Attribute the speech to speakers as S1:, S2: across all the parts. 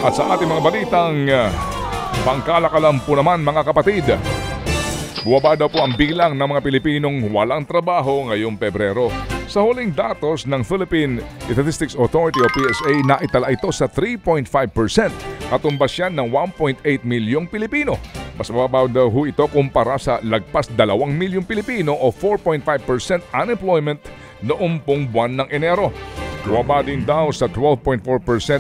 S1: At sa ating mga balitang pangkalakalan po naman mga kapatid, buwaba daw po ang bilang ng mga Pilipinong walang trabaho ngayong Pebrero. Sa huling datos ng Philippine Statistics Authority o PSA, naitala ito sa 3.5%. Katumbas yan ng 1.8 milyong Pilipino. Mas mababaw daw ito kumpara sa lagpas 2 milyong Pilipino o 4.5% unemployment noong pong buwan ng Enero. Bumaba din daw sa 12.4%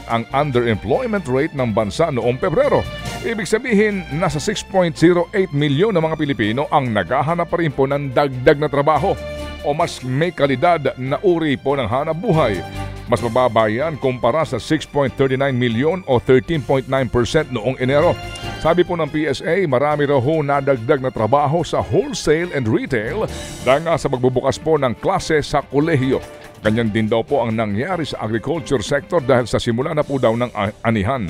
S1: ang underemployment rate ng bansa noong Pebrero. Ibig sabihin, nasa 6.08 milyon na mga Pilipino ang naghahanap pa rin po ng dagdag na trabaho o mas may kalidad na uri po ng hanap buhay. Mas mababa yan kumpara sa 6.39 milyon o 13.9% noong Enero. Sabi po ng PSA, marami raw ho nadagdag na trabaho sa wholesale and retail dahil nga sa magbubukas po ng klase sa kolehiyo. Ganyan din daw po ang nangyari sa agriculture sector dahil sa simula na po daw ng anihan.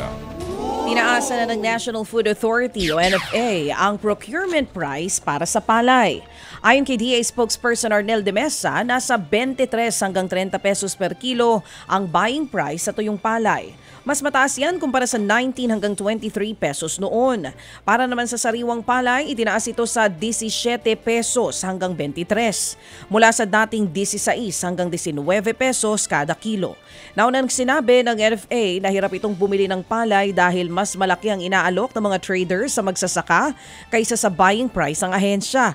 S2: Tinaasa na ng National Food Authority o NFA ang procurement price para sa palay. Ayon kay DA spokesperson Arnel de Mesa, nasa 23 hanggang 30 pesos per kilo ang buying price sa tuyong palay. Mas mataas yan kumpara sa 19 hanggang 23 pesos noon. Para naman sa sariwang palay, itinaas ito sa 17 pesos hanggang 23. Mula sa dating 16 hanggang 19 pesos kada kilo. Naunang sinabi ng NFA na hirap itong bumili ng palay dahil mas malaki ang inaalok ng mga traders sa magsasaka kaysa sa buying price ng ahensya.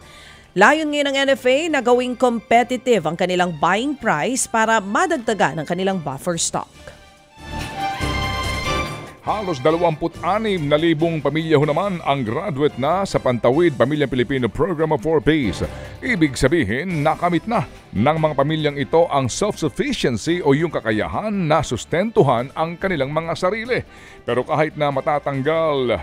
S2: Layon ngayon ng NFA na gawing competitive ang kanilang buying price para madagdagan ang kanilang buffer stock.
S1: Halos 26,000 pamilya ho naman ang graduate na sa Pantawid Pamilyang Pilipino Program of 4Ps. Ibig sabihin, nakamit na ng mga pamilyang ito ang self-sufficiency o yung kakayahan na sustentuhan ang kanilang mga sarili. Pero kahit na matatanggal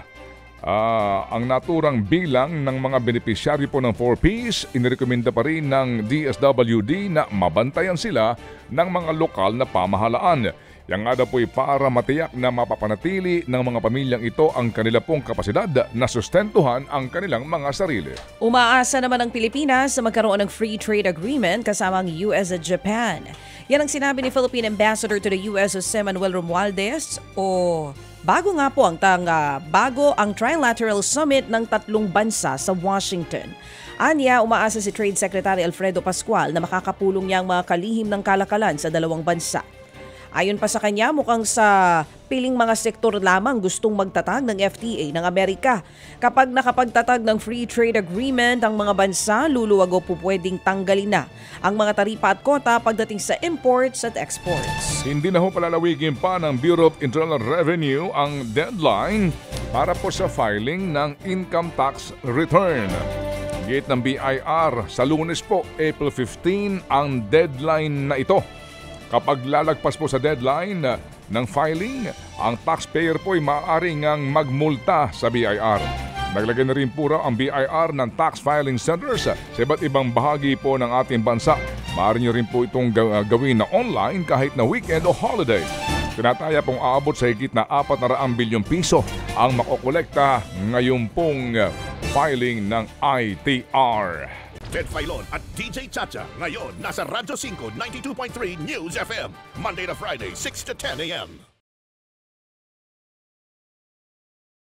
S1: ang naturang bilang ng mga benepisyaryo po ng 4Ps, inirekomenda pa rin ng DSWD na mabantayan sila ng mga lokal na pamahalaan. Yang nga daw po ay para matiyak na mapapanatili ng mga pamilyang ito ang kanila pong kapasidad na sustentuhan ang kanilang mga sarili.
S2: Umaasa naman ang Pilipinas sa magkaroon ng free trade agreement kasama ang US at Japan. Yan ang sinabi ni Philippine Ambassador to the US Jose Manuel Romualdez bago ang trilateral summit ng tatlong bansa sa Washington. Anya, umaasa si Trade Secretary Alfredo Pascual na makakapulong niya ang mga kalihim ng kalakalan sa dalawang bansa. Ayon pa sa kanya, mukhang sa piling mga sektor lamang gustong magtatag ng FTA ng Amerika. Kapag nakapagtatag ng free trade agreement ang mga bansa, luluwag o pupwedeng tanggalin na ang mga taripa at kota pagdating sa imports at exports.
S1: Hindi na ho palalawigin pa ng Bureau of Internal Revenue ang deadline para po sa filing ng income tax return. Gate ng BIR, sa Lunes po, April 15 ang deadline na ito. Kapag lalagpas po sa deadline ng filing, ang taxpayer po ay maaaring magmulta sa BIR. Naglagay na rin po raw ang BIR ng tax filing centers sa iba't ibang bahagi po ng ating bansa. Maaari nyo rin po itong gawin na online kahit na weekend o holiday. Tinataya pong aabot sa higit na 400 bilyong piso ang makokolekta ngayon pong filing ng ITR.
S3: Ted Filon at DJ Chacha ngayon nasa Radyo 5 92.3 News FM Monday to Friday 6 to 10 a.m.